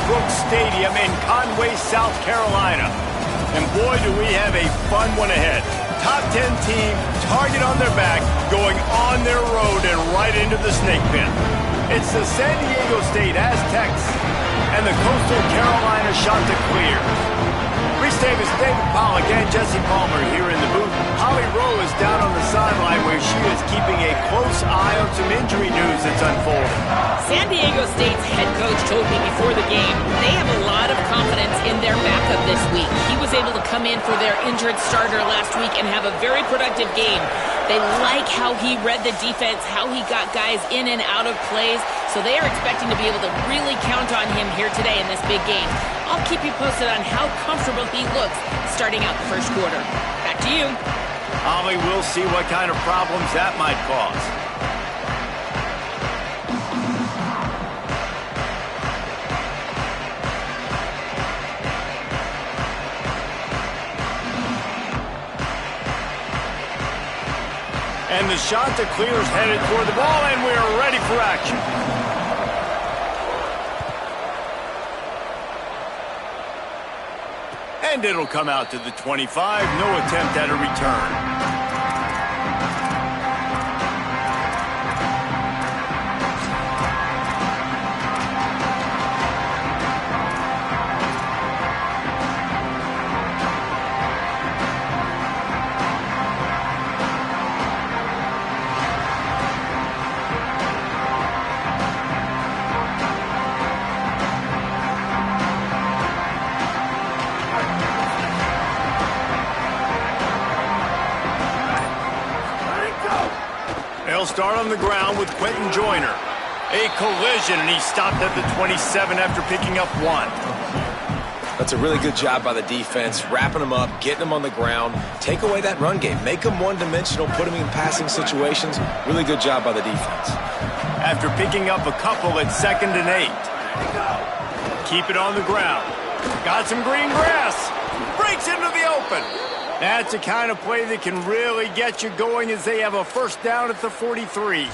Brooks Stadium in Conway, South Carolina. And boy, do we have a fun one ahead. Top 10 team, target on their back, going on their road and right into the snake pit. It's the San Diego State Aztecs and the Coastal Carolina Chanticleers. Reese Davis, David Pollack, and Jesse Palmer here in the booth. Holly Rowe is down on the sideline where she is keeping a close eye on some injury news that's unfolding. San Diego State's head coach told me before the game they have a lot of confidence in their backup this week. He was able to come in for their injured starter last week and have a very productive game. They like how he read the defense, how he got guys in and out of plays, so they are expecting to be able to really count on him here today in this big game. I'll keep you posted on how comfortable he looks starting out the first quarter. Back to you. Holly, we'll see what kind of problems that might cause. And the Chanticleers headed toward the ball, and we are ready for action. And it'll come out to the 25. No attempt at a return. They'll start on the ground with Quentin Joyner. A collision, and he stopped at the 27 after picking up 1. That's a really good job by the defense, wrapping them up, getting them on the ground. Take away that run game. Make them one-dimensional, put them in passing situations. Really good job by the defense. After picking up a couple at 2nd and 8. Keep it on the ground. Got some green grass. Breaks into the open. That's the kind of play that can really get you going as they have a first down at the 43.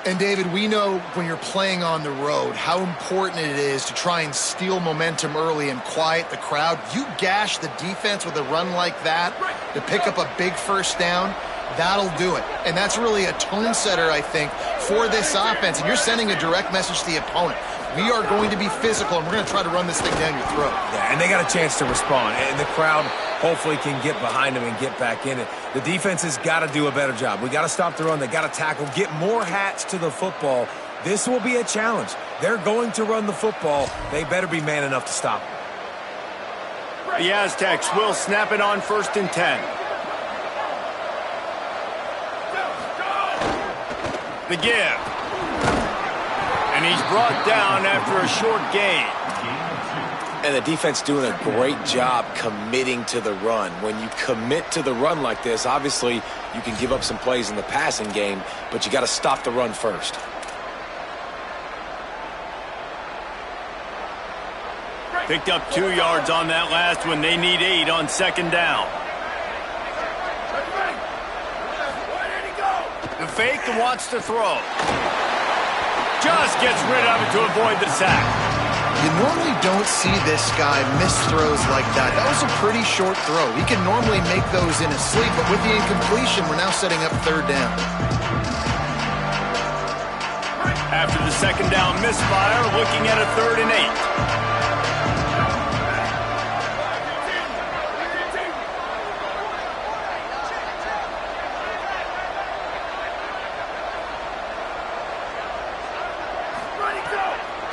And, David, we know when you're playing on the road how important it is to try and steal momentum early and quiet the crowd. You gash the defense with a run like that to pick up a big first down, that'll do it. And that's really a tone setter, I think, for this offense. And you're sending a direct message to the opponent. We are going to be physical, and we're going to try to run this thing down your throat. Yeah, and they got a chance to respond. And the crowd hopefully can get behind them and get back in it. The defense has got to do a better job. We got to stop the run. They got to tackle, get more hats to the football. This will be a challenge. They're going to run the football. They better be man enough to stop it. The Aztecs will snap it on 1st and 10. The give. And he's brought down after a short gain. And the defense doing a great job committing to the run. When you commit to the run like this, obviously you can give up some plays in the passing game, but you got to stop the run first. Picked up 2 yards on that last one. They need 8 on 2nd down. The fake and wants to throw. Just gets rid of it to avoid the sack. You normally don't see this guy miss throws like that. That was a pretty short throw. He can normally make those in his sleep, but with the incompletion, we're now setting up 3rd down. After the 2nd down misfire, looking at a 3rd and 8.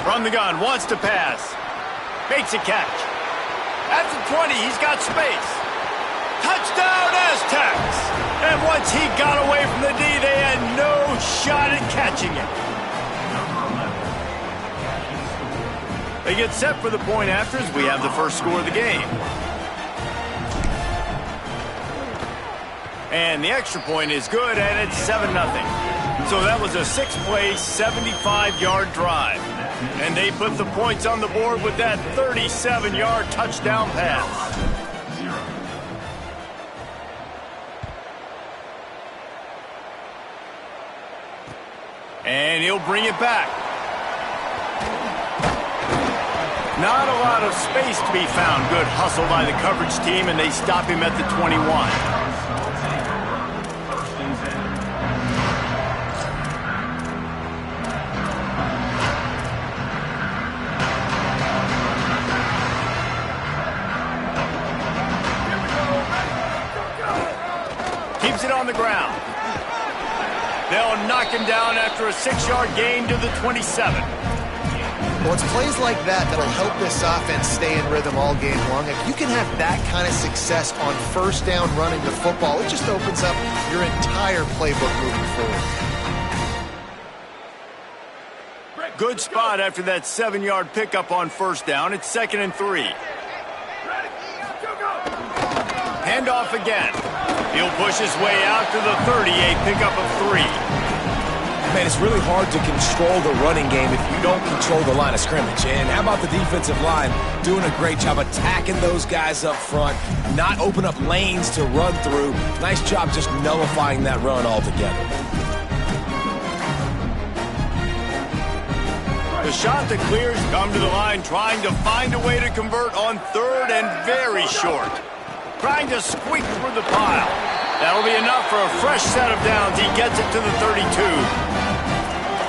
From the gun, wants to pass. Makes a catch. At the 20, he's got space. Touchdown, Aztecs! And once he got away from the D, they had no shot at catching it. They get set for the point after as we have the first score of the game. And the extra point is good, and it's 7-0. So that was a 6-play, 75-yard drive. And they put the points on the board with that 37-yard touchdown pass. And he'll bring it back. Not a lot of space to be found. Good hustle by the coverage team, and they stop him at the 21. Keeps it on the ground. They'll knock him down after a 6-yard gain to the 27. Well, it's plays like that that'll help this offense stay in rhythm all game long. If you can have that kind of success on first down running the football, it just opens up your entire playbook moving forward. Good spot after that 7-yard pickup on first down. It's 2nd and 3. Handoff again. He'll push his way out to the 38, pickup of 3. Man, it's really hard to control the running game if you don't control the line of scrimmage. And how about the defensive line doing a great job attacking those guys up front, not open up lanes to run through. Nice job just nullifying that run altogether. The shot that clears come to the line, trying to find a way to convert on 3rd and very short. Trying to squeak through the pile. That'll be enough for a fresh set of downs. He gets it to the 32.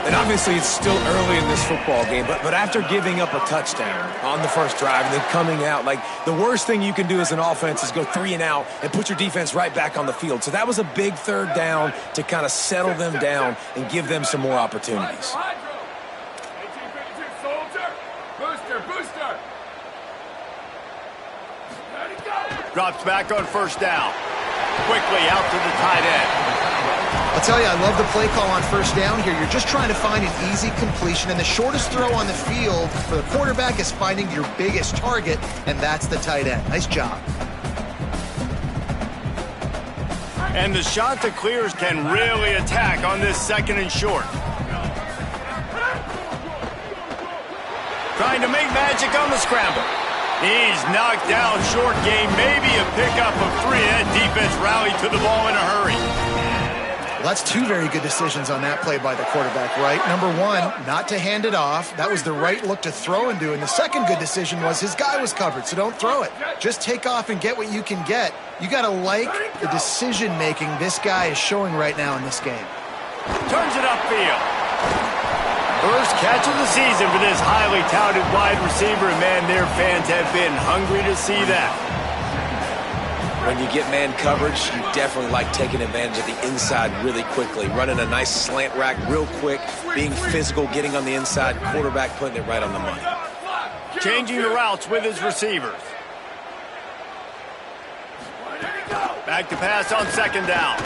And obviously it's still early in this football game, but after giving up a touchdown on the first drive and then coming out, like the worst thing you can do as an offense is go 3 and out and put your defense right back on the field. So that was a big 3rd down to kind of settle them down and give them some more opportunities. Drops back on first down. Quickly out to the tight end. I'll tell you, I love the play call on first down here. You're just trying to find an easy completion, and the shortest throw on the field for the quarterback is finding your biggest target, and that's the tight end. Nice job. And the shot that clears can really attack on this 2nd and short. Trying to make magic on the scramble. He's knocked down short game, maybe a pickup of 3. That defense rallied to the ball in a hurry. Well, that's 2 very good decisions on that play by the quarterback, right? Number 1, not to hand it off. That was the right look to throw into. And the second good decision was his guy was covered, so don't throw it. Just take off and get what you can get. You got to like the decision-making this guy is showing right now in this game. Turns it upfield. First catch of the season for this highly touted wide receiver, and man, their fans have been hungry to see that. When you get man coverage, you definitely like taking advantage of the inside really quickly, running a nice slant rack real quick, being physical, getting on the inside, quarterback putting it right on the money. Changing the routes with his receivers. Back to pass on 2nd down.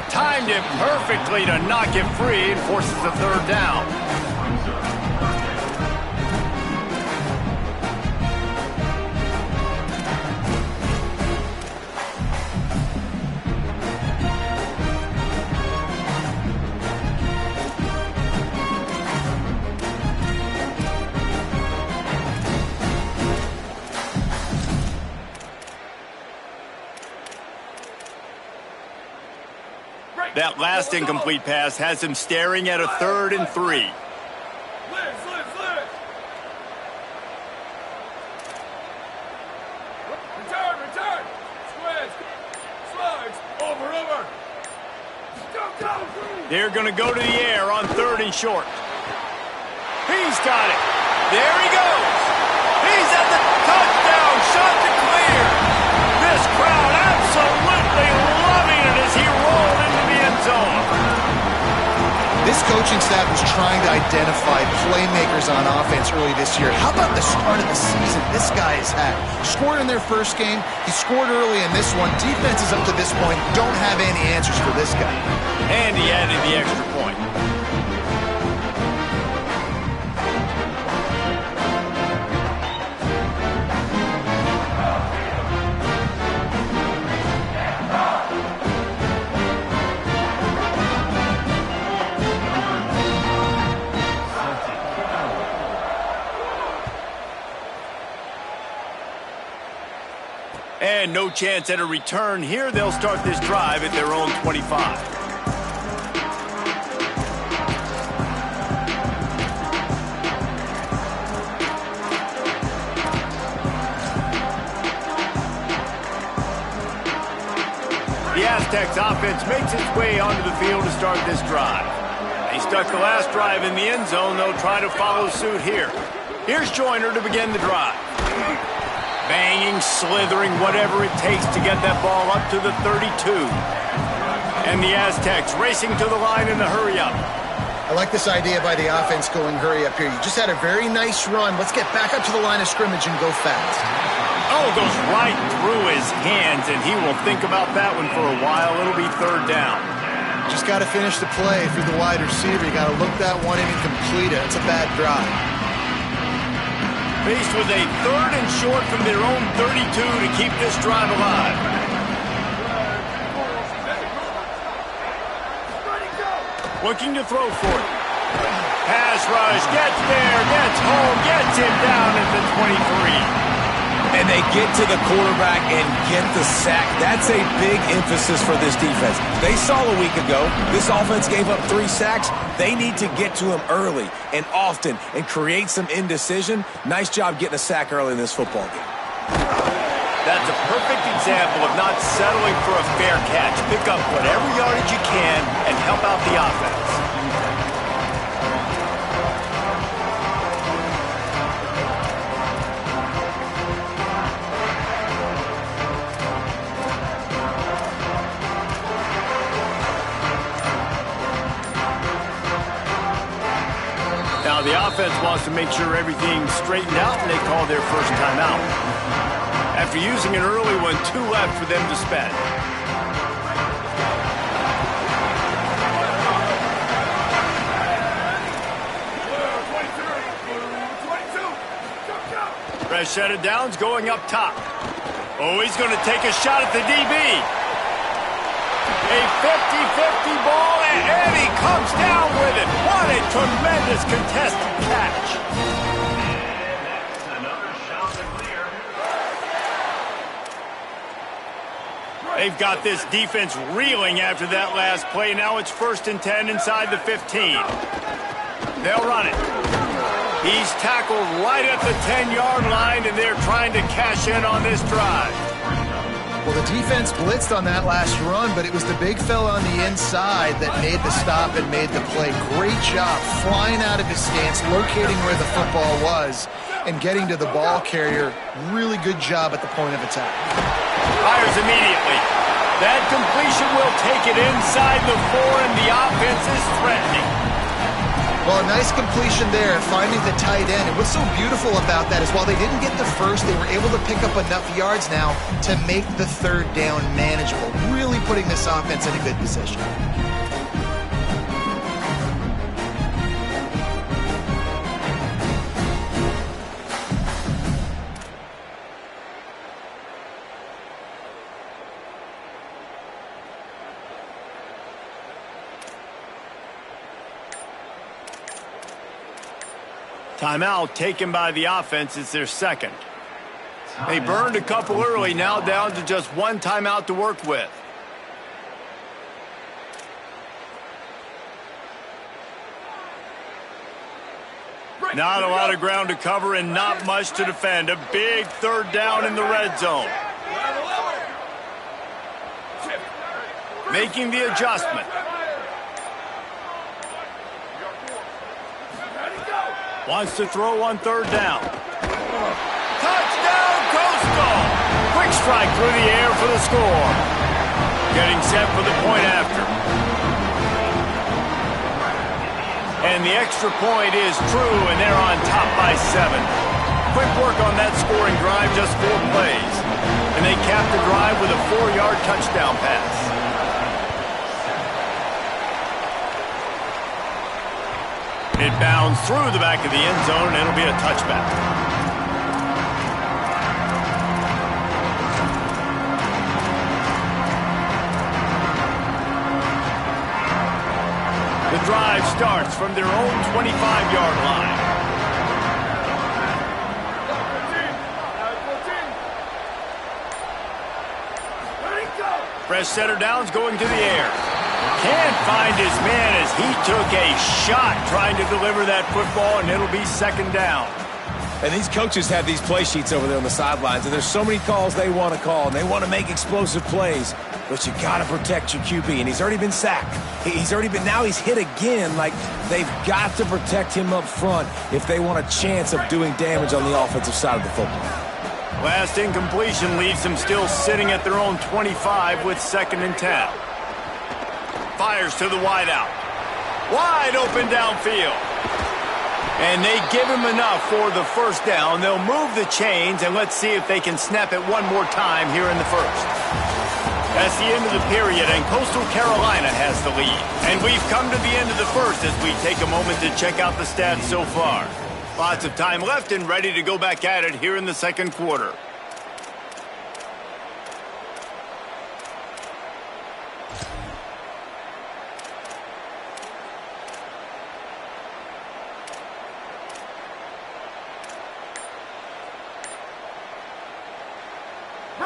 Timed it perfectly to knock it free and forces the 3rd down. That last incomplete pass has him staring at a 3rd and 3. Return. Squares. Slugs. Over. Go. They're going to go to the air on 3rd and short. He's got it. There he goes. He's at the touchdown. Shot to clear. This crowd absolutely loving it as he rolled into the end zone. This coaching staff was trying to identify playmakers on offense early this year. How about the start of the season this guy has had? Scored in their first game. He scored early in this one. Defenses up to this point don't have any answers for this guy. And he added the extra point. And no chance at a return here. They'll start this drive at their own 25. Aztecs offense makes its way onto the field to start this drive. They stuck the last drive in the end zone. They'll try to follow suit here. Here's Joyner to begin the drive. Banging, slithering, whatever it takes to get that ball up to the 32. And the Aztecs racing to the line in the hurry-up. I like this idea by the offense going hurry up here. You just had a very nice run. Let's get back up to the line of scrimmage and go fast. Oh, goes right through his hands, and he will think about that one for a while. It'll be third down. Just got to finish the play. If you're the wide receiver, you got to look that one in and complete it. It's a bad drive. Faced with a third and short from their own 32 to keep this drive alive. Looking to throw for it. Pass rush, gets there, gets home, gets him down at the 23. And they get to the quarterback and get the sack. That's a big emphasis for this defense. They saw a week ago, this offense gave up 3 sacks. They need to get to him early and often and create some indecision. Nice job getting a sack early in this football game. That's a perfect example of not settling for a fair catch. Pick up whatever yardage you can and help out the offense. Now the offense wants to make sure everything's straightened out, and they call their first timeout. After using an early one, 2 left for them to spend. Fresh set of downs going up top. Oh, he's going to take a shot at the DB. A 50-50 ball, and he comes down with it. What a tremendous contested catch. They've got this defense reeling after that last play. Now it's 1st and 10 inside the 15. They'll run it. He's tackled right at the 10-yard line, and they're trying to cash in on this drive. Well, the defense blitzed on that last run, but it was the big fella on the inside that made the stop and made the play. Great job flying out of his stance, locating where the football was, and getting to the ball carrier. Really good job at the point of attack. Fires immediately. That completion will take it inside the 4, and the offense is threatening. Well, a nice completion there, finding the tight end. And what's so beautiful about that is while they didn't get the first, they were able to pick up enough yards now to make the 3rd down manageable, really putting this offense in a good position. Timeout taken by the offense. It's their second. They burned a couple early, now down to just 1 timeout to work with. Not a lot of ground to cover and not much to defend. A big 3rd down in the red zone. Making the adjustment. Wants to throw on 3rd down. Touchdown, Coastal! Quick strike through the air for the score. Getting set for the point after. And the extra point is true, and they're on top by 7. Quick work on that scoring drive, just 4 plays. And they cap the drive with a 4-yard touchdown pass. It bounds through the back of the end zone, and it'll be a touchback. The drive starts from their own 25-yard line. Fresh setter downs going to the air. Can't find his man as he took a shot trying to deliver that football, and it'll be 2nd down. And these coaches have these play sheets over there on the sidelines, and there's so many calls they want to call, and they want to make explosive plays. but you got to protect your QB, and he's already been sacked. Now he's hit again. Like, they've got to protect him up front if they want a chance of doing damage on the offensive side of the football. Last incompletion leaves them still sitting at their own 25 with 2nd and 10. Fires to the wideout. Wide open downfield. And they give him enough for the first down. They'll move the chains, and let's see if they can snap it one more time here in the first. That's the end of the period, and Coastal Carolina has the lead. And we've come to the end of the first as we take a moment to check out the stats so far. Lots of time left and ready to go back at it here in the second quarter.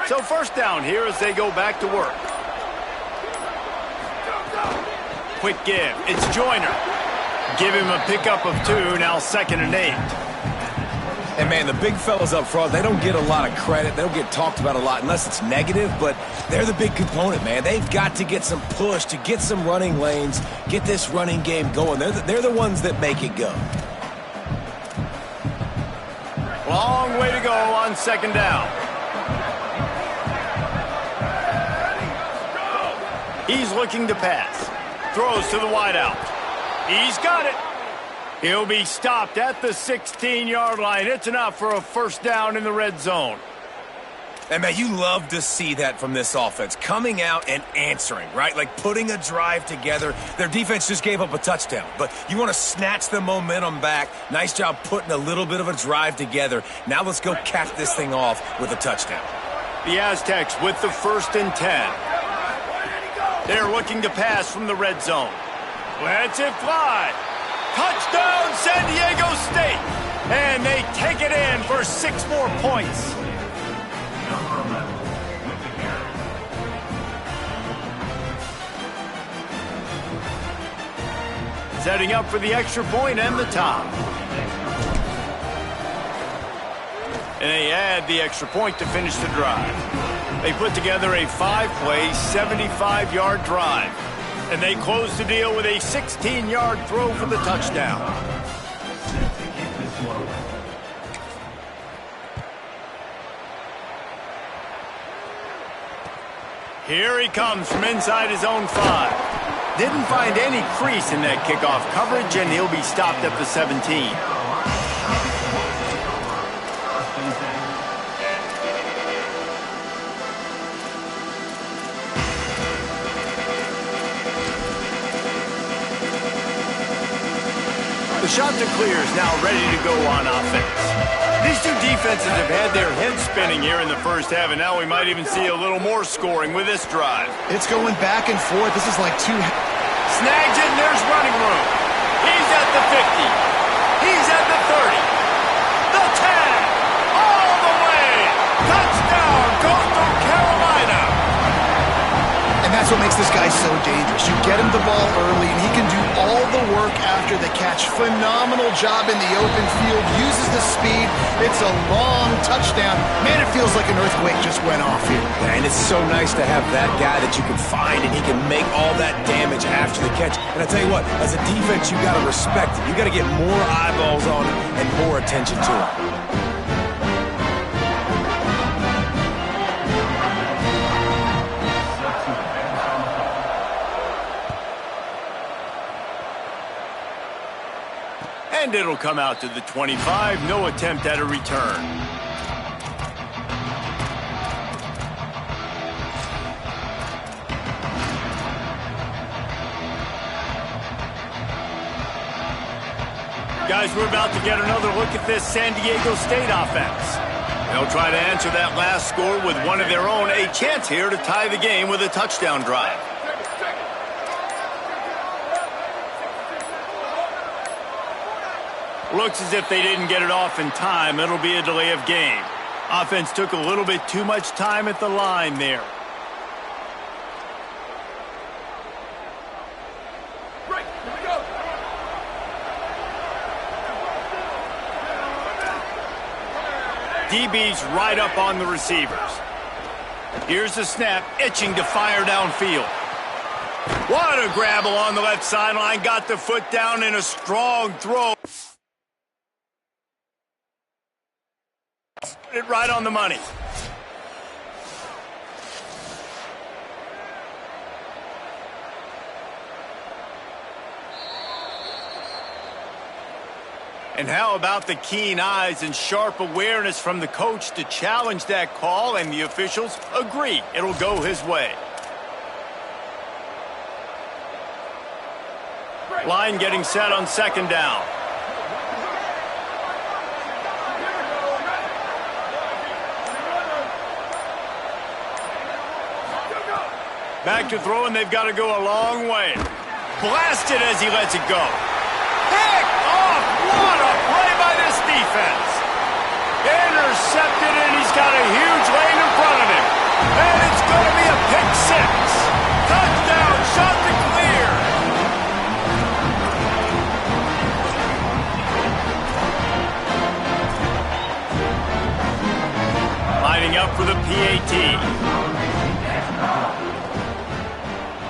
So first down here as they go back to work. Quick give. It's Joyner. Give him a pickup of 2, now 2nd and 8. And, man, the big fellas up front, they don't get a lot of credit. They don't get talked about a lot unless it's negative, but they're the big component, man. They've got to get some push, to get some running lanes, get this running game going. They're the ones that make it go. Long way to go on 2nd down. He's looking to pass. Throws to the wideout. He's got it. He'll be stopped at the 16-yard line. It's enough for a first down in the red zone. And, man, you love to see that from this offense. Coming out and answering, right? Like putting a drive together. Their defense just gave up a touchdown. But you want to snatch the momentum back. Nice job putting a little bit of a drive together. Now let's go cap this thing off with a touchdown. The Aztecs with the 1st and 10. They're looking to pass from the red zone. Lets it fly. Touchdown, San Diego State. And they take it in for 6 more points. Setting up for the extra point and the top. And they add the extra point to finish the drive. They put together a 5-play, 75-yard drive. And they close the deal with a 16-yard throw for the touchdown. Here he comes from inside his own 5. Didn't find any crease in that kickoff coverage, and he'll be stopped at the 17. The shot to clear is now ready to go on offense. These two defenses have had their heads spinning here in the first half, and now we might even see a little more scoring with this drive. It's going back and forth. This is like two... Snags it, and there's running room. He's at the 50. He's at the 30. The 10. All the way. Touchdown, Coastal Carolina. And that's what makes this guy so dangerous. You get him the ball early, and he can do all the work after the catch. Phenomenal job in the open field. Uses the speed. It's a long touchdown. Man, it feels like an earthquake just went off here. Yeah, and it's so nice to have that guy that you can find, and he can make all that damage after the catch. And I tell you what, as a defense, you got to respect it. You got to get more eyeballs on it and more attention to it. And it'll come out to the 25. No attempt at a return. Guys, we're about to get another look at this San Diego State offense. They'll try to answer that last score with one of their own. A chance here to tie the game with a touchdown drive. Looks as if they didn't get it off in time. It'll be a delay of game. Offense took a little bit too much time at the line there. Right, here we go. DB's right up on the receivers. Here's the snap, itching to fire downfield. What a grab along the left sideline. Got the foot down in a strong throw. Put it right on the money. And how about the keen eyes and sharp awareness from the coach to challenge that call, and the officials agree it'll go his way. Line getting set on second down. Back to throw, and they've got to go a long way. Blasted as he lets it go. Pick off! What a play by this defense. Intercepted, and he's got a huge lane in front of him. And it's going to be a pick six. Touchdown, shot to clear. Lining up for the PAT.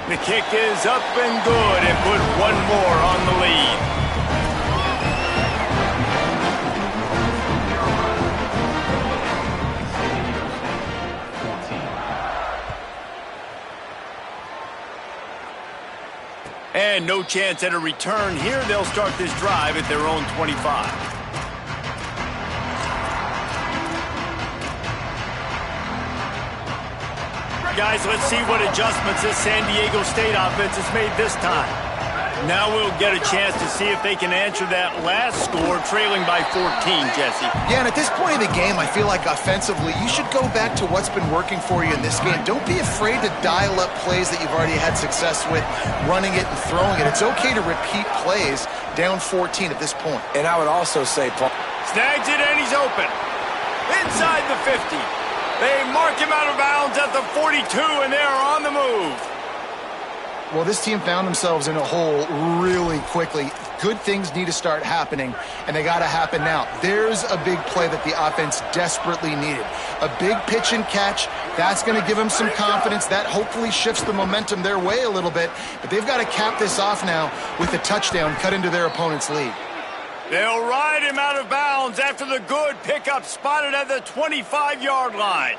The kick is up and good, and put one more on the lead. And no chance at a return here. They'll start this drive at their own 25. Guys, let's see what adjustments this San Diego State offense has made this time. Now we'll get a chance to see if they can answer that last score, trailing by 14, Jesse. Yeah, and at this point in the game, I feel like offensively, you should go back to what's been working for you in this game. Don't be afraid to dial up plays that you've already had success with, running it and throwing it. It's okay to repeat plays down 14 at this point. And I would also say, Paul. Snags it, and he's open. Inside the 50. They mark him out of bounds at the 42, and they are on the move. Well, this team found themselves in a hole really quickly. Good things need to start happening, and they got to happen now. There's a big play that the offense desperately needed. A big pitch and catch. That's going to give them some confidence. That hopefully shifts the momentum their way a little bit. But they've got to cap this off now with a touchdown cut into their opponent's lead. They'll ride him out of bounds after the good pickup, spotted at the 25-yard line.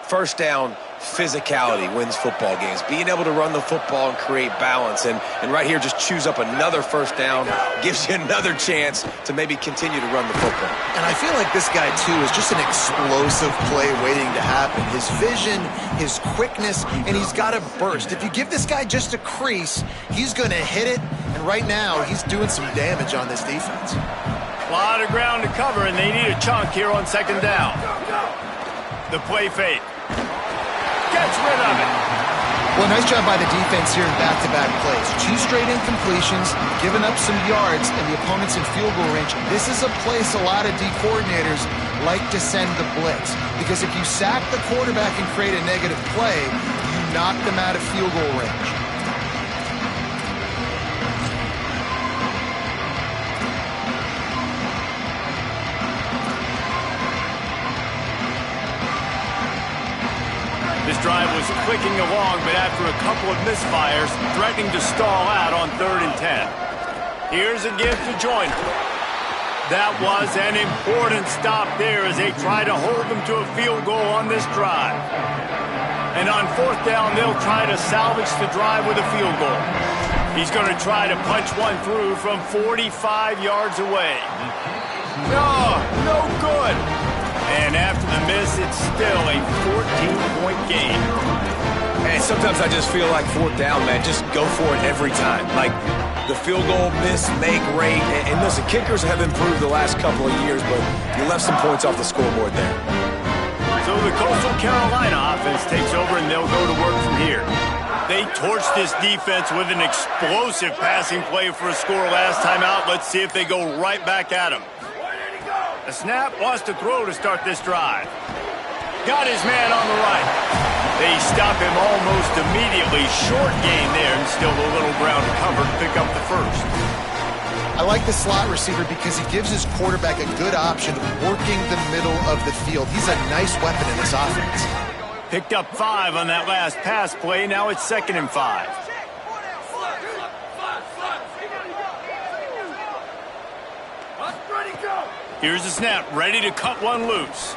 First down, physicality wins football games. Being able to run the football and create balance. And right here, just choose up another first down, gives you another chance to maybe continue to run the football. And I feel like this guy, too, is just an explosive play waiting to happen. His vision, his quickness, and he's got a burst. If you give this guy just a crease, he's going to hit it. And right now, he's doing some damage on this defense. A lot of ground to cover, and they need a chunk here on second down. The play fake. Gets rid of it. Well, nice job by the defense here in back-to-back plays. 2 straight incompletions, giving up some yards, and the opponent's in field goal range. This is a place a lot of D coordinators like to send the blitz, because if you sack the quarterback and create a negative play, you knock them out of field goal range. This drive was clicking along, but after a couple of misfires, threatening to stall out on 3rd and 10. Here's a give to Joyner. That was an important stop there as they try to hold them to a field goal on this drive. And on 4th down, they'll try to salvage the drive with a field goal. He's going to try to punch one through from 45 yards away. No good. And after the miss, it's still a 14-point game. And sometimes I just feel like 4th down, man, just go for it every time. Like the field goal miss, make rate. And listen, kickers have improved the last couple of years, but you left some points off the scoreboard there. So the Coastal Carolina offense takes over, and they'll go to work from here. They torched this defense with an explosive passing play for a score last time out. Let's see if they go right back at him. The snap wants to throw to start this drive. Got his man on the right. They stop him almost immediately. Short gain there, and still a little ground to cover to pick up the first. I like the slot receiver because he gives his quarterback a good option of working the middle of the field. He's a nice weapon in this offense. Picked up 5 on that last pass play. Now it's 2nd and 5. Here's the snap, ready to cut one loose.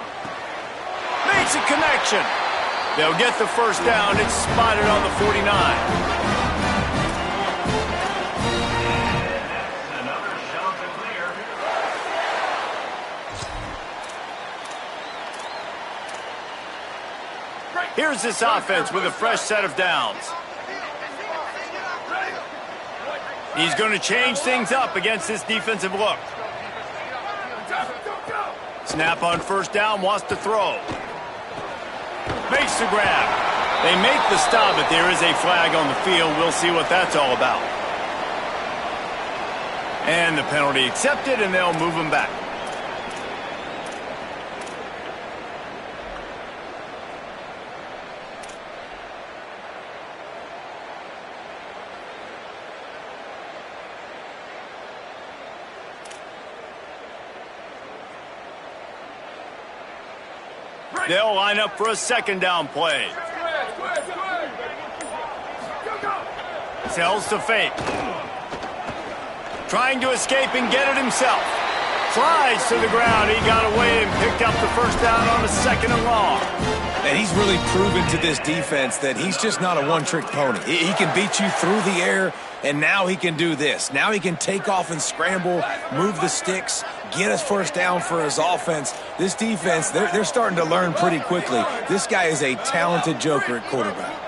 Makes a connection. They'll get the first down. It's spotted on the 49. Here's this offense with a fresh set of downs. He's going to change things up against this defensive look. Snap on first down, wants to throw. Makes the grab. They make the stop, but there is a flag on the field. We'll see what that's all about. And the penalty accepted, and they'll move him back. They'll line up for a 2nd down play. Sells to fake. Trying to escape and get it himself. Slides to the ground. He got away and picked up the first down on a 2nd and long. And he's really proven to this defense that he's just not a one-trick pony. He can beat you through the air, and now he can do this. Now he can take off and scramble, move the sticks, get us first down for his offense. This defense, they're starting to learn pretty quickly. This guy is a talented joker at quarterback.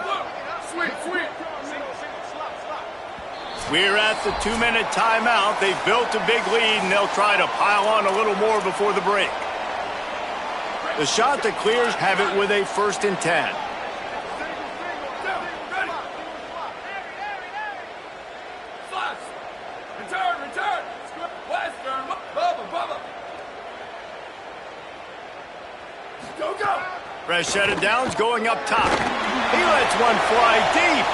We're at the 2-minute timeout. They've built a big lead, and they'll try to pile on a little more before the break. The shot that clears have it with a 1st and 10. Return. Western. Bubba. Go. Fresh set of downs going up top. He lets one fly deep.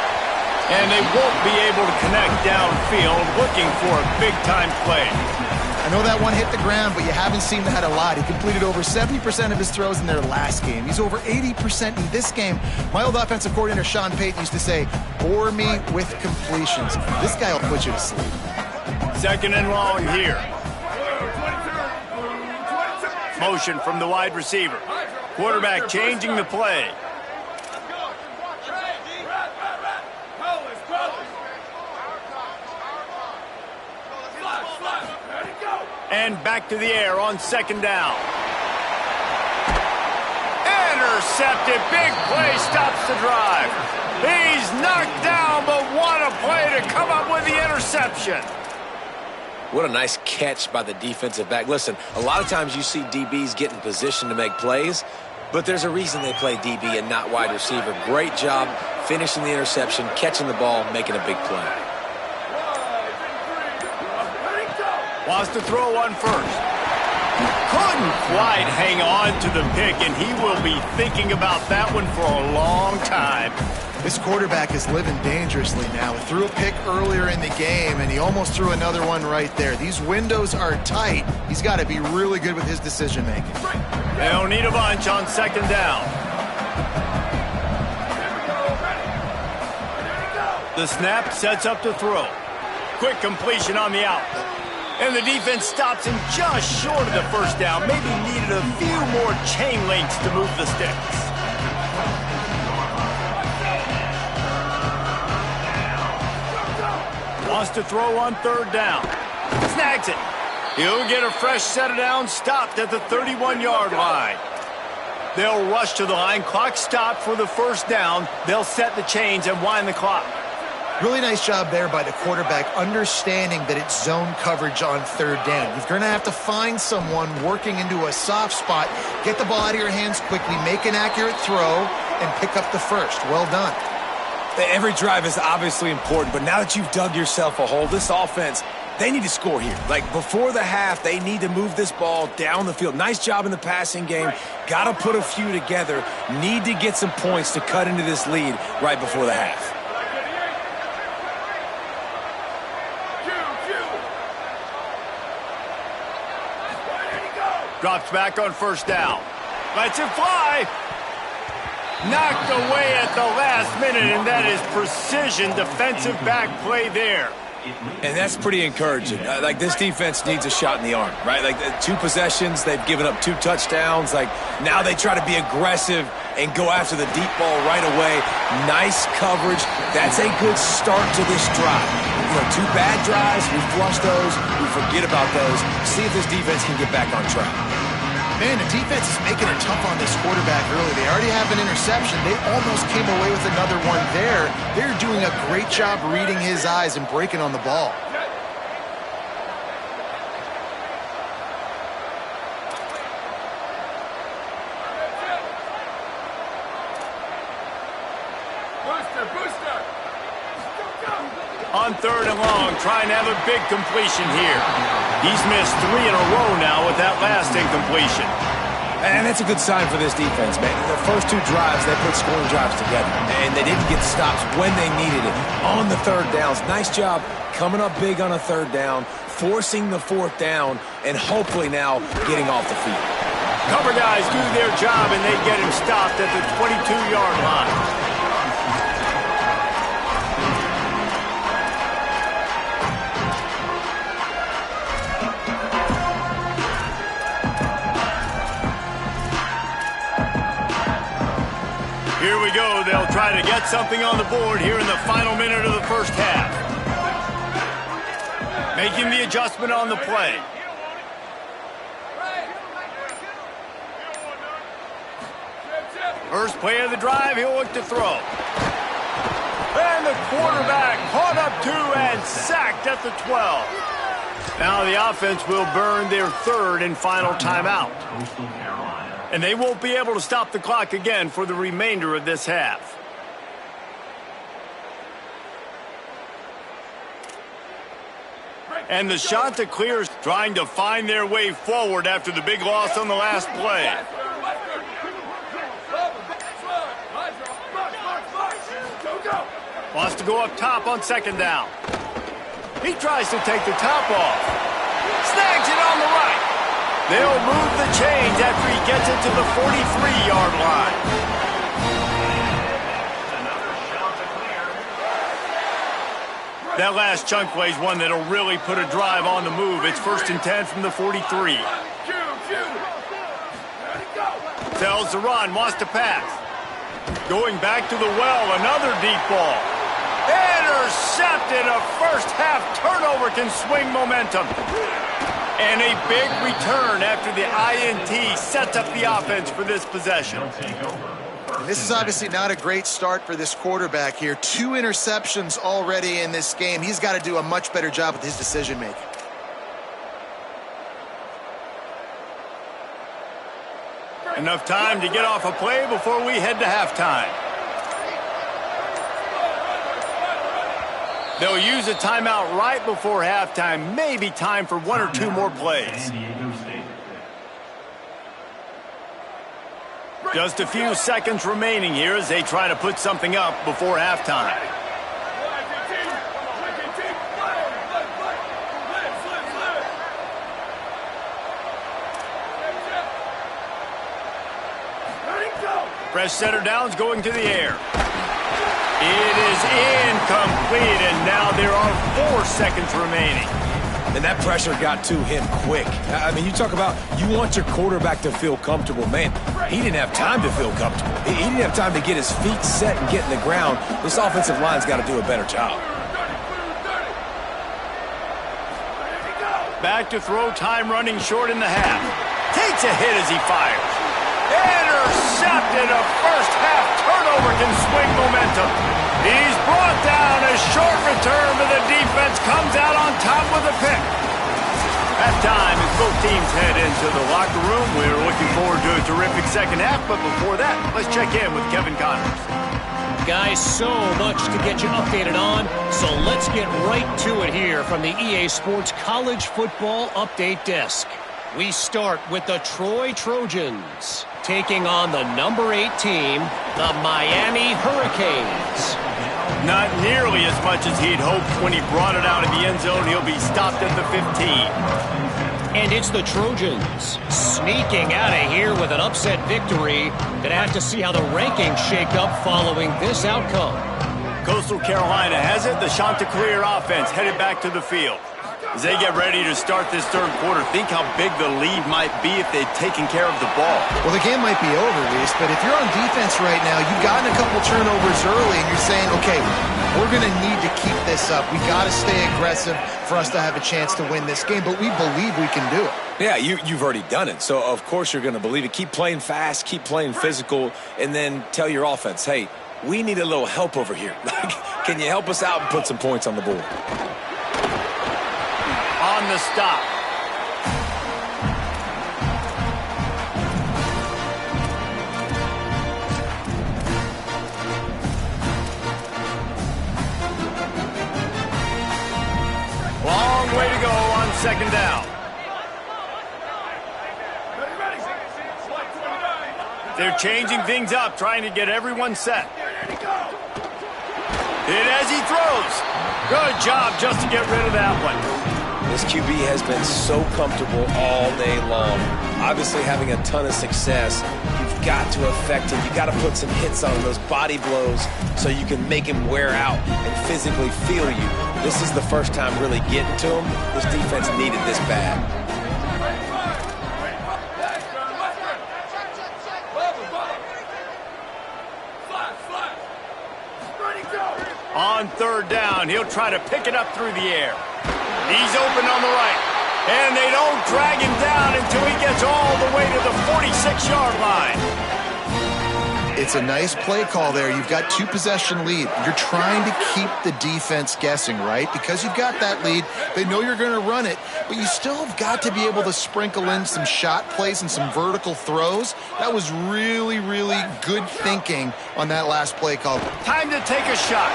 And they won't be able to connect downfield, looking for a big-time play. I know that one hit the ground, but you haven't seen that a lot. He completed over 70% of his throws in their last game. He's over 80% in this game. My old offensive coordinator, Sean Payton, used to say, bore me with completions. This guy will put you to sleep. 2nd and long here. Motion from the wide receiver. Quarterback changing the play. And back to the air on 2nd down. Intercepted. Big play stops the drive. He's knocked down, but what a play to come up with the interception. What a nice catch by the defensive back. Listen, a lot of times you see DBs get in position to make plays, but there's a reason they play DB and not wide receiver. Great job finishing the interception, catching the ball, making a big play. Wants to throw one first. Couldn't quite hang on to the pick, and he will be thinking about that one for a long time. This quarterback is living dangerously now. He threw a pick earlier in the game, and he almost threw another one right there. These windows are tight. He's got to be really good with his decision-making. They'll need a bunch on 2nd down. The snap sets up to throw. Quick completion on the out. And the defense stops him just short of the first down. Maybe needed a few more chain links to move the sticks. Wants to throw on 3rd down. Snags it. He'll get a fresh set of downs stopped at the 31-yard line. They'll rush to the line. Clock stopped for the first down. They'll set the chains and wind the clock. Really nice job there by the quarterback, understanding that it's zone coverage on 3rd down. You're going to have to find someone working into a soft spot, get the ball out of your hands quickly, make an accurate throw, and pick up the first. Well done. Every drive is obviously important, but now that you've dug yourself a hole, this offense, they need to score here. Like, before the half, they need to move this ball down the field. Nice job in the passing game. Got to put a few together. Need to get some points to cut into this lead right before the half. Drops back on 1st down. Lets it fly. Knocked away at the last minute, and that is precision defensive back play there. And that's pretty encouraging. Like, this defense needs a shot in the arm, right? Like, 2 possessions, they've given up 2 touchdowns. Like, now they try to be aggressive and go after the deep ball right away. Nice coverage. That's a good start to this drive. 2 bad drives, we flush those, we forget about those. See if this defense can get back on track. Man, the defense is making it tough on this quarterback early. They already have an interception. They almost came away with another one there. They're doing a great job reading his eyes and breaking on the ball. Booster. On 3rd and long, trying to have a big completion here. He's missed 3 in a row now with that last incompletion. And that's a good sign for this defense, man. The first 2 drives, they put scoring drives together. And they didn't get stops when they needed it. On the 3rd downs, nice job coming up big on a 3rd down, forcing the 4th down, and hopefully now getting off the field. Cover guys do their job, and they get him stopped at the 22-yard line. Here we go. They'll try to get something on the board here in the final minute of the first half. Making the adjustment on the play. First play of the drive, he'll look to throw. And the quarterback caught up 2 and sacked at the 12. Now the offense will burn their 3rd and final timeout. And they won't be able to stop the clock again for the remainder of this half. And the shot to clear is trying to find their way forward after the big loss on the last play. Wants to go up top on 2nd down. He tries to take the top off. Snags it on the right. They'll move the chains after he gets it to the 43-yard line. That last chunk play is one that'll really put a drive on the move. It's 1st and 10 from the 43. Tells the run, wants to pass. Going back to the well, another deep ball. Intercepted. A first-half turnover can swing momentum. And a big return after the INT sets up the offense for this possession. This is obviously not a great start for this quarterback here. 2 interceptions already in this game. He's got to do a much better job with his decision-making. Enough time to get off a play before we head to halftime. They'll use a timeout right before halftime. Maybe time for 1 or 2 more plays. Just a few seconds remaining here as they try to put something up before halftime. Fresh center downs going to the air. It is incomplete, and now there are 4 seconds remaining. And that pressure got to him quick. I mean, you talk about you want your quarterback to feel comfortable. Man, he didn't have time to feel comfortable. He didn't have time to get his feet set and get in the ground. This offensive line's got to do a better job. Back to throw, time running short in the half. Takes a hit as he fires. Intercepted. A first-half turnover can swing momentum. He's brought down. A short return, but the defense comes out on top with a pick. Halftime as both teams head into the locker room. We're looking forward to a terrific second half, but before that, let's check in with Kevin Connors. Guys, so much to get you updated on, so let's get right to it here from the EA Sports College Football Update Desk. We start with the Troy Trojans taking on the number 8 team, the Miami Hurricanes. Not nearly as much as he'd hoped when he brought it out of the end zone. He'll be stopped at the 15. And it's the Trojans sneaking out of here with an upset victory. Gonna have to see how the rankings shake up following this outcome. Coastal Carolina has it. The Chanticleer offense headed back to the field. As they get ready to start this third quarter, think how big the lead might be if they'd taken care of the ball. Well, the game might be over, Reese, but if you're on defense right now, you've gotten a couple turnovers early, and you're saying, okay, we're going to need to keep this up. We got to stay aggressive for us to have a chance to win this game, but we believe we can do it. Yeah, you've already done it, so of course you're going to believe it. Keep playing fast, keep playing physical, and then tell your offense, hey, we need a little help over here. Can you help us out and put some points on the board? On the stop. Long way to go on second down. They're changing things up, trying to get everyone set. Hit as he throws. Good job just to get rid of that one. This QB has been so comfortable all day long. Obviously having a ton of success. You've got to affect him. You've got to put some hits on him, those body blows, so you can make him wear out and physically feel you. This is the first time really getting to him. This defense needed this bad. On third down, he'll try to pick it up through the air. He's open on the right. And they don't drag him down until he gets all the way to the 46-yard line. It's a nice play call there. You've got 2-possession lead. You're trying to keep the defense guessing, right? Because you've got that lead. They know you're going to run it, but you still have got to be able to sprinkle in some shot plays and some vertical throws. That was really, really good thinking on that last play call. Time to take a shot.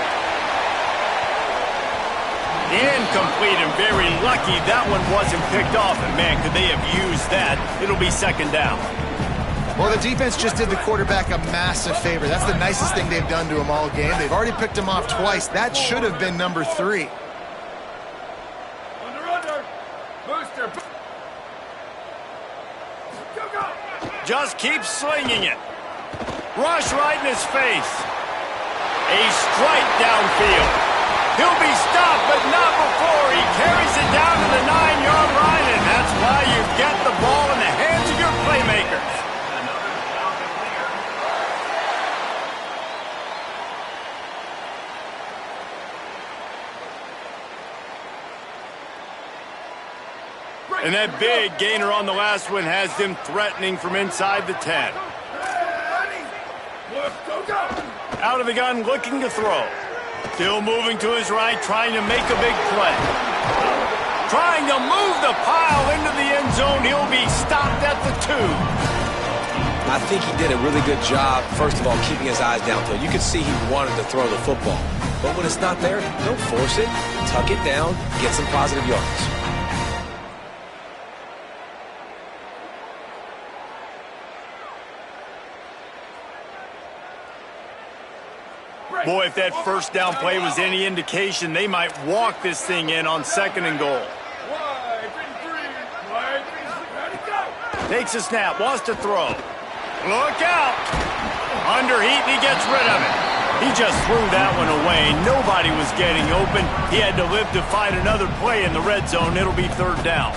Incomplete, and very lucky that one wasn't picked off. And, man, could they have used that? It'll be second down. Well, the defense just did the quarterback a massive favor. That's the nicest thing they've done to him all game. They've already picked him off twice. That should have been number 3. Under. Booster. Go. Just keep slinging it. Rush right in his face. A strike downfield. He'll be stopped, but not before he carries it down to the 9-yard line, and that's why you get the ball in the hands of your playmakers. And that big gainer on the last one has them threatening from inside the 10. Go. Out of the gun, looking to throw. Still moving to his right, trying to make a big play. Trying to move the pile into the end zone. He'll be stopped at the 2. I think he did a really good job, first of all, keeping his eyes downfield. You could see he wanted to throw the football. But when it's not there, don't force it. Tuck it down, get some positive yards. Boy, if that first down play was any indication, they might walk this thing in on second and goal. Takes a snap, wants to throw. Look out! Under heat, and he gets rid of it. He just threw that one away. Nobody was getting open. He had to live to find another play in the red zone. It'll be third down.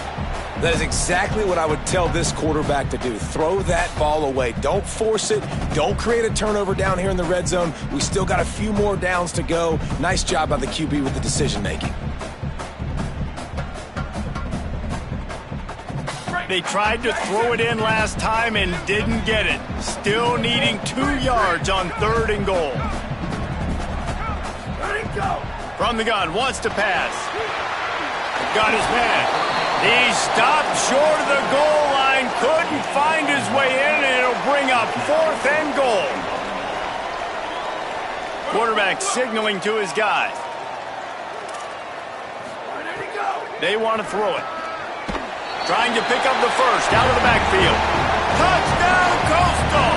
That is exactly what I would tell this quarterback to do. Throw that ball away. Don't force it. Don't create a turnover down here in the red zone. We still got a few more downs to go. Nice job by the QB with the decision-making. They tried to throw it in last time and didn't get it. Still needing 2 yards on third and goal. From the gun, wants to pass. Got his man. He stopped short of the goal line, couldn't find his way in, and it'll bring up 4th and goal. Quarterback signaling to his guys. They want to throw it. Trying to pick up the first out of the backfield. Touchdown, Coastal!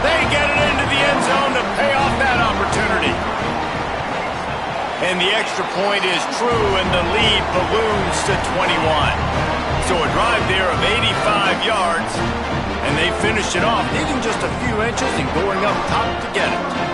They get it into the end zone to pay off that opportunity. And the extra point is true, and the lead balloons to 21. So a drive there of 85 yards, and they finished it off, needing just a few inches and going up top to get it.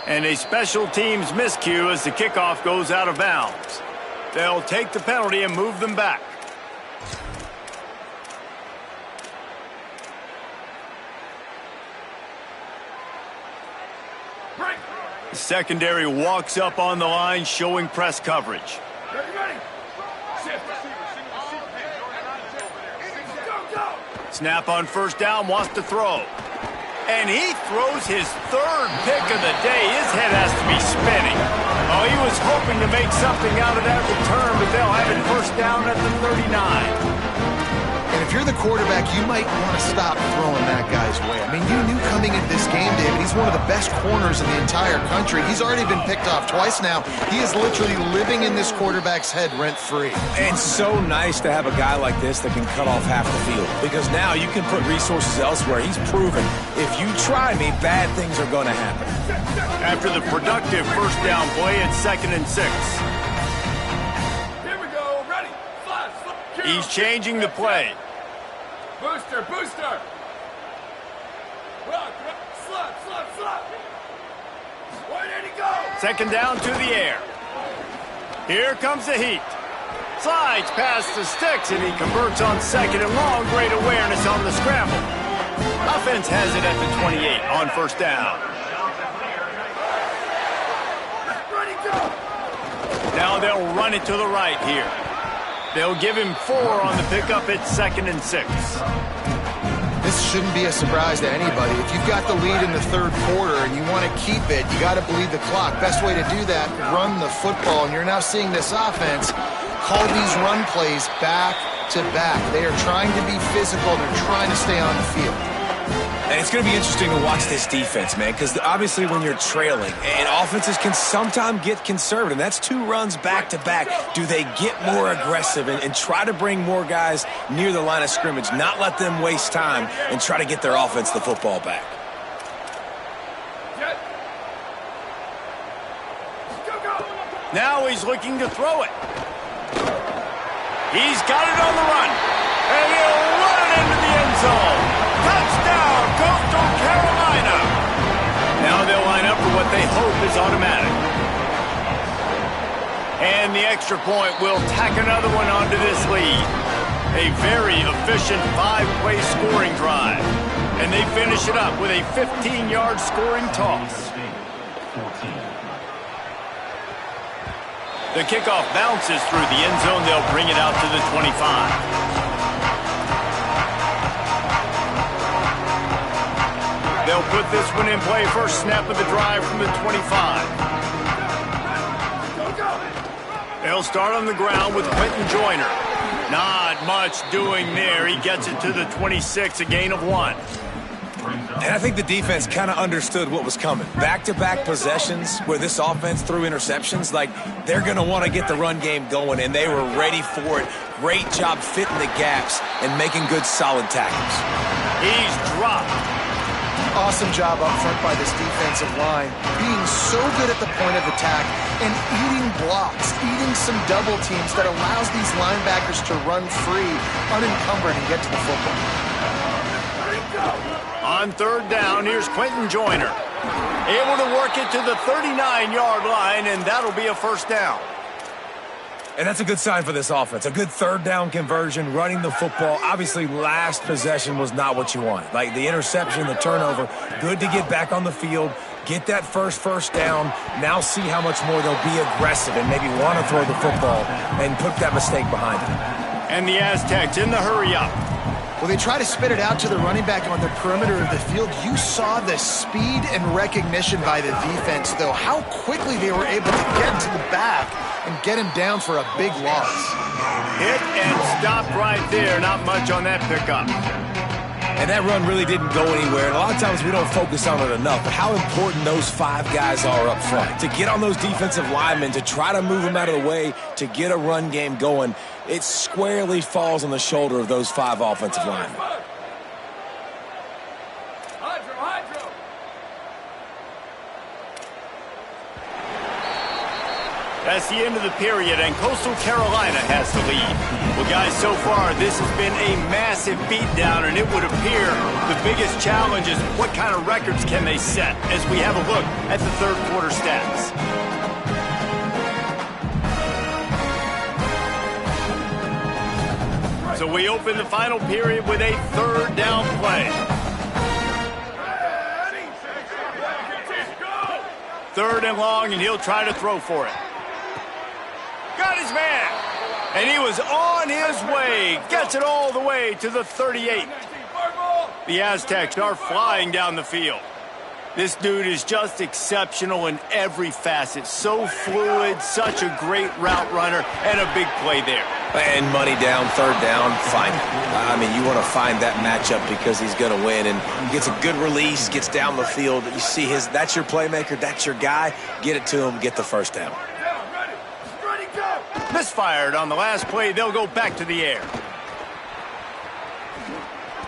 And a special teams miscue as the kickoff goes out of bounds. They'll take the penalty and move them back. The secondary walks up on the line, showing press coverage. Snap on first down, wants to throw. And he throws his third pick of the day. His head has to be spinning. Oh, he was hoping to make something out of that return, but they'll have it first down at the 39. And if you're the quarterback, you might want to stop throwing that guy's way. I mean, you knew coming into this game, David, he's one of the best corners in the entire country. He's already been picked off twice now. He is literally living in this quarterback's head rent-free. And so nice to have a guy like this that can cut off half the field, because now you can put resources elsewhere. He's proven if you try me, bad things are going to happen. After the productive first down play, it's 2nd and 6. Here we go. Ready. Flash. He's changing the play. Booster. Rock. Slap. Where did he go? 2nd down to the air. Here comes the heat. Slides past the sticks, and he converts on 2nd and long. Great awareness on the scramble. Offense has it at the 28 on first down. Ready, go. Now they'll run it to the right here. They'll give him 4 on the pickup. It's 2nd and 6. This shouldn't be a surprise to anybody. If you've got the lead in the third quarter and you want to keep it, you got to bleed the clock. Best way to do that, run the football. And you're now seeing this offense call these run plays back to back. They are trying to be physical. They're trying to stay on the field. And it's going to be interesting to watch this defense, man, because obviously when you're trailing, and offenses can sometimes get conservative. That's 2 runs back-to-back. Do they get more aggressive and try to bring more guys near the line of scrimmage, not let them waste time, and try to get their offense the football back? Now he's looking to throw it. He's got it on the run. And he'll run it into the end zone. Touchdown, Coastal Carolina. Now they'll line up for what they hope is automatic. And the extra point will tack another one onto this lead. A very efficient 5-play scoring drive. And they finish it up with a 15-yard scoring toss. The kickoff bounces through the end zone. They'll bring it out to the 25. They'll put this one in play. First snap of the drive from the 25. They'll start on the ground with Quentin Joyner. Not much doing there. He gets it to the 26, a gain of 1. And I think the defense kind of understood what was coming. Back-to-back possessions where this offense threw interceptions, like they're going to want to get the run game going, and they were ready for it. Great job fitting the gaps and making good, solid tackles. He's dropped. Awesome job up front by this defensive line, being so good at the point of attack and eating blocks, eating some double teams that allows these linebackers to run free, unencumbered, and get to the football. On third down, here's Quentin Joyner. Able to work it to the 39-yard line, and that'll be a first down. And that's a good sign for this offense. A good third down conversion, running the football. Obviously, last possession was not what you wanted. Like the interception, the turnover, good to get back on the field, get that first down. Now see how much more they'll be aggressive and maybe want to throw the football and put that mistake behind them. And the Aztecs in the hurry up. Well, they try to spit it out to the running back on the perimeter of the field. You saw the speed and recognition by the defense, though, how quickly they were able to get to the back and get him down for a big loss. Hit and stop right there. Not much on that pickup. And that run really didn't go anywhere. And a lot of times we don't focus on it enough. But how important those 5 guys are up front. To get on those defensive linemen, to try to move them out of the way, to get a run game going, it squarely falls on the shoulder of those 5 offensive linemen. That's the end of the period, and Coastal Carolina has the lead. Well, guys, so far, this has been a massive beatdown, and it would appear the biggest challenge is what kind of records can they set as we have a look at the third quarter stats. So we open the final period with a third down play. Third and long, and he'll try to throw for it. Got his man, and he was on his way. Gets it all the way to the 38. The Aztecs are flying down the field. This dude is just exceptional in every facet. So fluid, such a great route runner, and a big play there. And money down, third down, find it. I mean, you want to find that matchup because he's going to win. And he gets a good release, gets down the field. You see that's your playmaker, that's your guy. Get it to him, get the first down. Misfired on the last play. They'll go back to the air.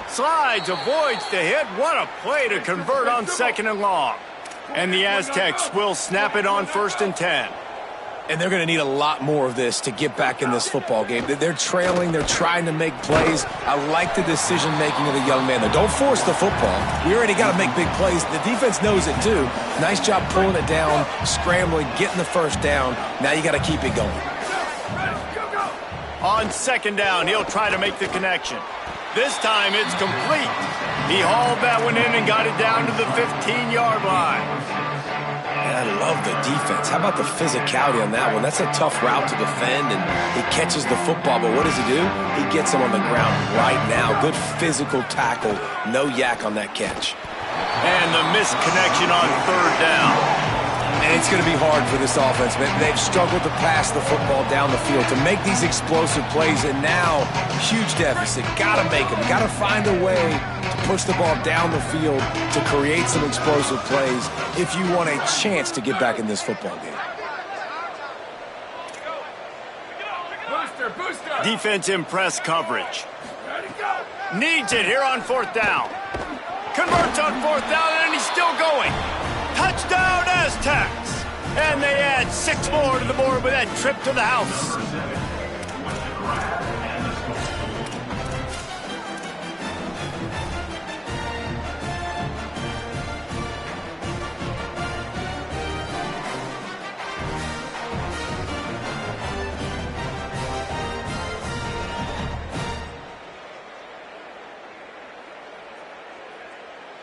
Slides, avoids the hit. What a play to convert on second and long. And the Aztecs will snap it on 1st and 10. And they're going to need a lot more of this to get back in this football game. They're trailing. They're trying to make plays. I like the decision-making of the young man. Don't force the football. We already got to make big plays. The defense knows it, too. Nice job pulling it down, scrambling, getting the first down. Now you got to keep it going. On second down, he'll try to make the connection. This time it's complete. He hauled that one in and got it down to the 15-yard line. And I love the defense. How about the physicality on that one? That's a tough route to defend, and he catches the football, but what does he do? He gets him on the ground right now. Good physical tackle. No yak on that catch. And the missed connection on third down. And it's going to be hard for this offense, man. They've struggled to pass the football down the field, to make these explosive plays, and now, huge deficit. Got to make them. Got to find a way to push the ball down the field to create some explosive plays if you want a chance to get back in this football game. Defense in press coverage. Needs it here on 4th down. Converts on 4th down, and he's still going. Touchdown, Aztecs! And they add 6 more to the board with that trip to the house.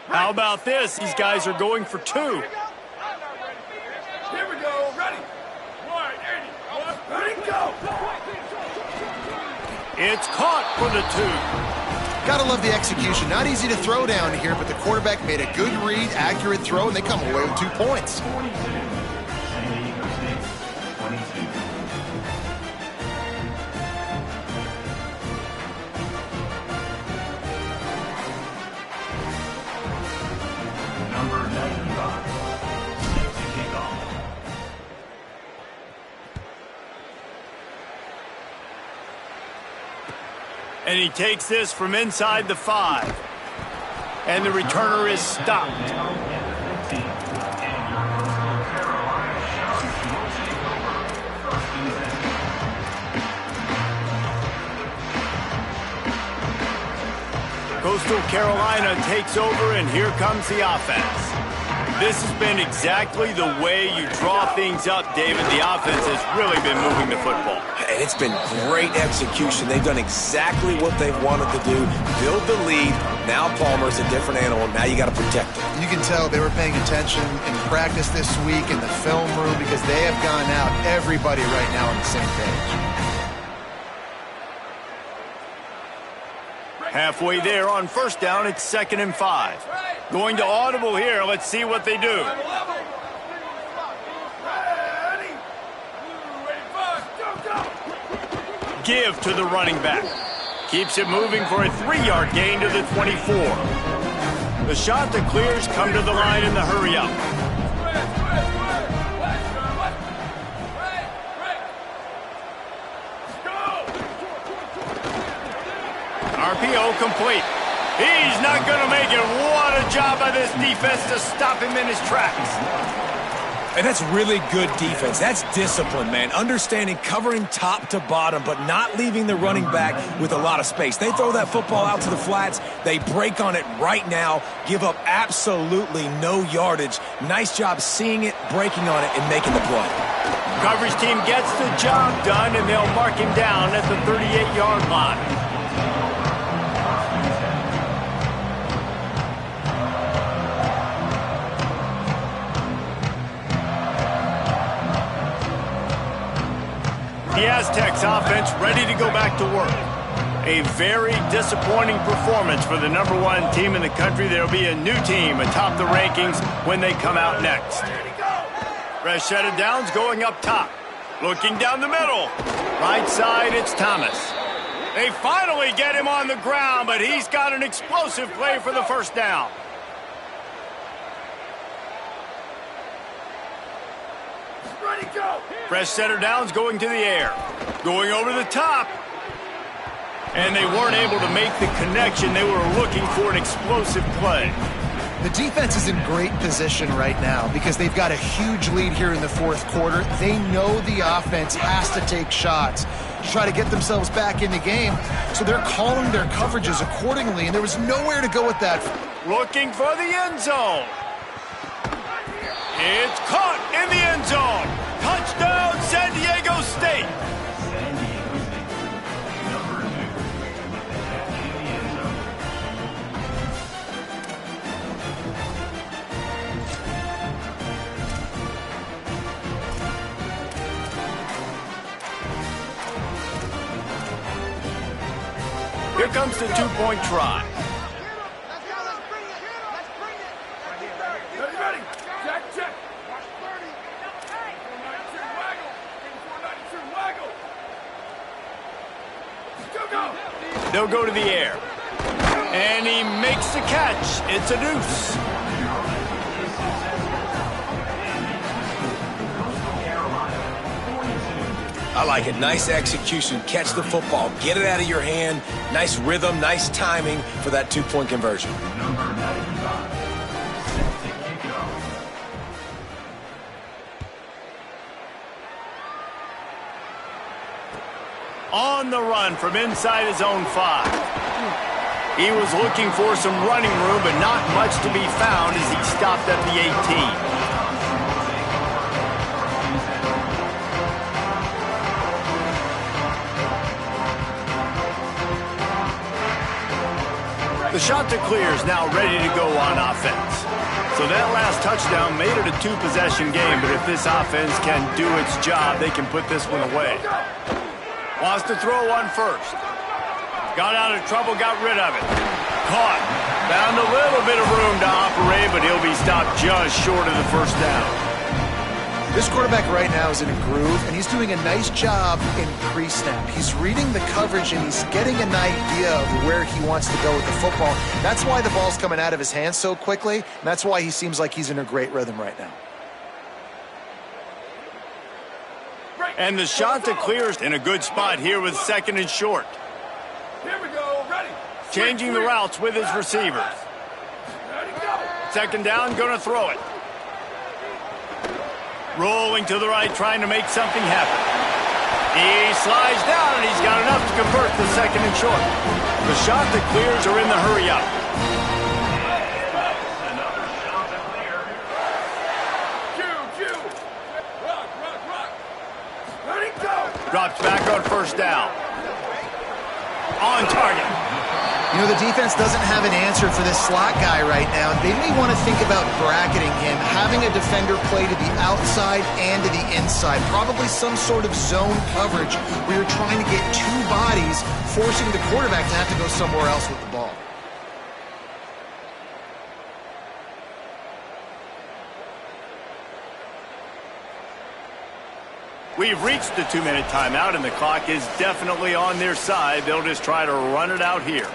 How about this? These guys are going for 2. Here we go. Ready. 180. Ready, go. It's caught for the 2. Gotta love the execution. Not easy to throw down here, but the quarterback made a good read, accurate throw, and they come away with 2 points. And he takes this from inside the 5. And the returner is stopped. Coastal Carolina takes over, and here comes the offense. This has been exactly the way you draw things up, David. The offense has really been moving the football. And it's been great execution. They've done exactly what they've wanted to do. Build the lead. Now Palmer's a different animal. Now you got to protect it. You can tell they were paying attention in practice this week in the film room because they have gone out, everybody right now on the same page. Halfway there on first down, it's 2nd and 5. Going to audible here. Let's see what they do. Give to the running back. Keeps it moving for a 3-yard gain to the 24. The shot that clears come to the line in the hurry up. RPO complete. He's not going to make it. What a job by this defense to stop him in his tracks. And that's really good defense. That's discipline, man. Understanding, covering top to bottom, but not leaving the running back with a lot of space. They throw that football out to the flats. They break on it right now, give up absolutely no yardage. Nice job seeing it, breaking on it, and making the play. Coverage team gets the job done, and they'll mark him down at the 38-yard line. The Aztecs offense ready to go back to work. A very disappointing performance for the #1 team in the country. There'll be a new team atop the rankings when they come out next. Rashad Downs going up top. Looking down the middle. Right side, it's Thomas. They finally get him on the ground, but he's got an explosive play for the first down. Ready, go! Fresh center downs going to the air. Going over the top. And they weren't able to make the connection. They were looking for an explosive play. The defense is in great position right now because they've got a huge lead here in the fourth quarter. They know the offense has to take shots to try to get themselves back in the game. So they're calling their coverages accordingly, and there was nowhere to go with that. Looking for the end zone. It's caught in the end zone. Touchdown, San Diego State. Here comes the two-point try. Ready. Check. They'll go to the air. And he makes the catch. It's a deuce. I like it. Nice execution. Catch the football. Get it out of your hand. Nice rhythm, nice timing for that two-point conversion. On the run from inside his own 5. He was looking for some running room, but not much to be found as he stopped at the 18. The shot to clear is now ready to go on offense. So that last touchdown made it a two-possession game, but if this offense can do its job, they can put this one away. Wants to throw one first. Got out of trouble, got rid of it. Caught. Found a little bit of room to operate, but he'll be stopped just short of the first down. This quarterback right now is in a groove, and he's doing a nice job in pre-snap. He's reading the coverage, and he's getting an idea of where he wants to go with the football. That's why the ball's coming out of his hands so quickly, and that's why he seems like he's in a great rhythm right now. And the shot to clear is in a good spot here with 2nd and short. Here we go. Ready. Changing the routes with his receivers. Ready, go. 2nd down, going to throw it. Rolling to the right, trying to make something happen. He slides down, and he's got enough to convert the 2nd and short. The shot that clears are in the hurry up. Ready, go. Drops back on first down. On target. You know, the defense doesn't have an answer for this slot guy right now. They may want to think about bracketing him, having a defender play to the outside and to the inside. Probably some sort of zone coverage where you're trying to get two bodies, forcing the quarterback to have to go somewhere else with the ball. We've reached the 2-minute timeout, and the clock is definitely on their side. They'll just try to run it out here.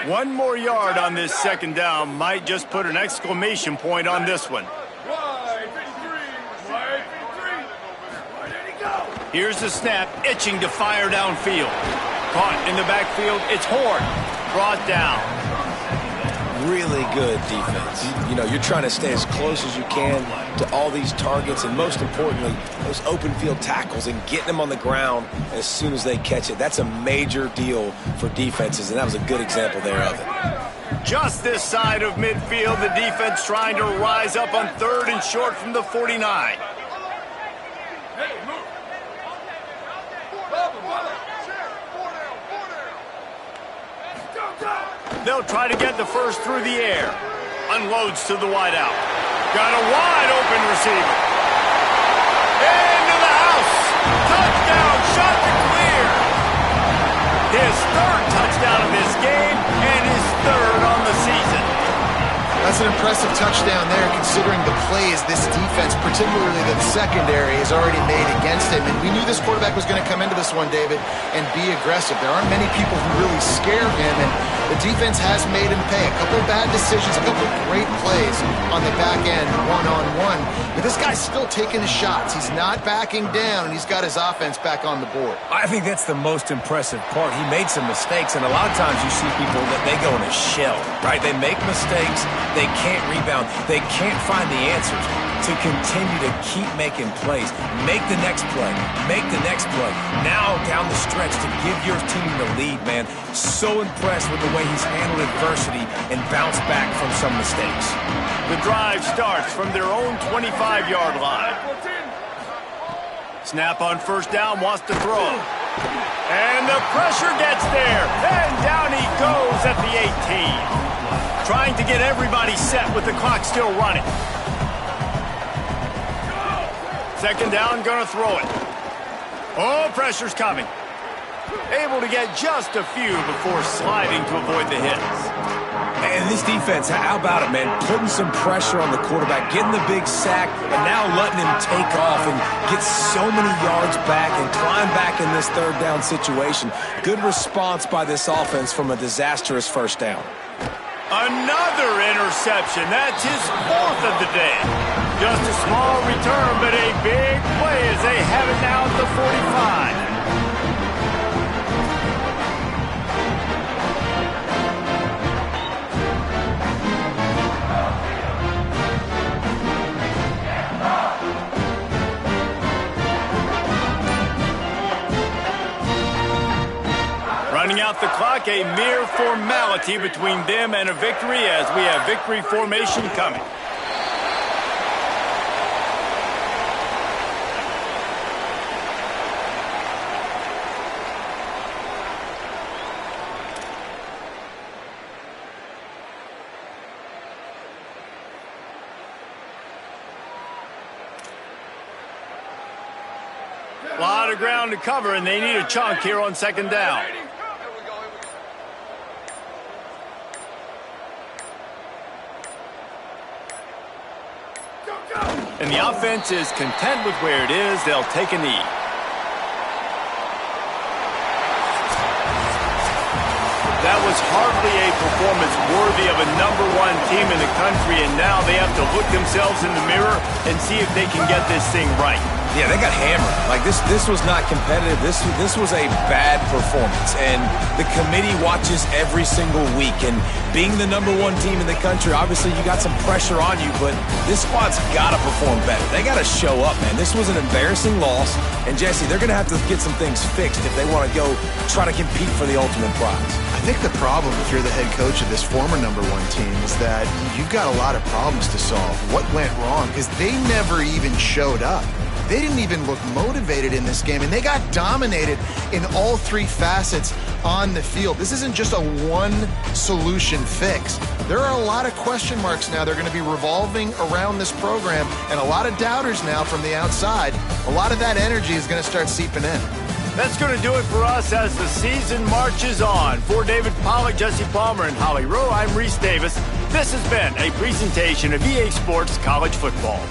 One more yard on this second down might just put an exclamation point on this one. Here's the snap, itching to fire downfield. Caught in the backfield, it's Horn. Brought down. Really good defense. You know, you're trying to stay as close as you can to all these targets, and most importantly, those open field tackles and getting them on the ground as soon as they catch it. That's a major deal for defenses, and that was a good example there of it. Just this side of midfield, the defense trying to rise up on 3rd and short from the 49. They'll try to get the first through the air. Unloads to the wideout. Got a wide open receiver. Into the house. Touchdown, shot to clear. His 3rd touchdown of this game and his 3rd on the season. That's an impressive touchdown there, considering the plays this defense, particularly the secondary, has already made against him. And we knew this quarterback was going to come into this one, David, and be aggressive. There aren't many people who really scare him, and the defense has made him pay. A couple of bad decisions, a couple of great plays on the back end, one-on-one. But this guy's still taking his shots. He's not backing down, and he's got his offense back on the board. I think that's the most impressive part. He made some mistakes, and a lot of times you see people that they go in a shell, right? They make mistakes. They can't rebound. They can't find the answers to continue to keep making plays. Make the next play. Make the next play. Now down the stretch to give your team the lead, man. So impressed with the way he's handled adversity and bounced back from some mistakes. The drive starts from their own 25-yard line. Snap on first down, wants to throw. And the pressure gets there. And down he goes at the 18. Trying to get everybody set with the clock still running. Second down, gonna throw it. Oh, pressure's coming. Able to get just a few before sliding to avoid the hits. And this defense, how about it, man? Putting some pressure on the quarterback, getting the big sack, and now letting him take off and get so many yards back and climb back in this 3rd down situation. Good response by this offense from a disastrous first down. Another interception. That's his 4th of the day. Just a small return, but a big play as they have it now at the 45. Running out the clock, a mere formality between them and a victory as we have victory formation coming. A lot of ground to cover, and they need a chunk here on second down. And the offense is content with where it is. They'll take a knee. That was hardly a performance worthy of a #1 team in the country, and now they have to look themselves in the mirror and see if they can get this thing right. Yeah, they got hammered. Like, this was not competitive. This was a bad performance. And the committee watches every single week. And being the #1 team in the country, obviously you got some pressure on you, but this squad's got to perform better. They got to show up, man. This was an embarrassing loss. And, Jesse, they're going to have to get some things fixed if they want to go try to compete for the ultimate prize. I think the problem, if you're the head coach of this former #1 team, is that you've got a lot of problems to solve. What went wrong? Because they never even showed up. They didn't even look motivated in this game, and they got dominated in all 3 facets on the field. This isn't just a one-solution fix. There are a lot of question marks now. They're going to be revolving around this program, and a lot of doubters now from the outside. A lot of that energy is going to start seeping in. That's going to do it for us as the season marches on. For David Pollack, Jesse Palmer, and Holly Rowe, I'm Reese Davis. This has been a presentation of EA Sports College Football.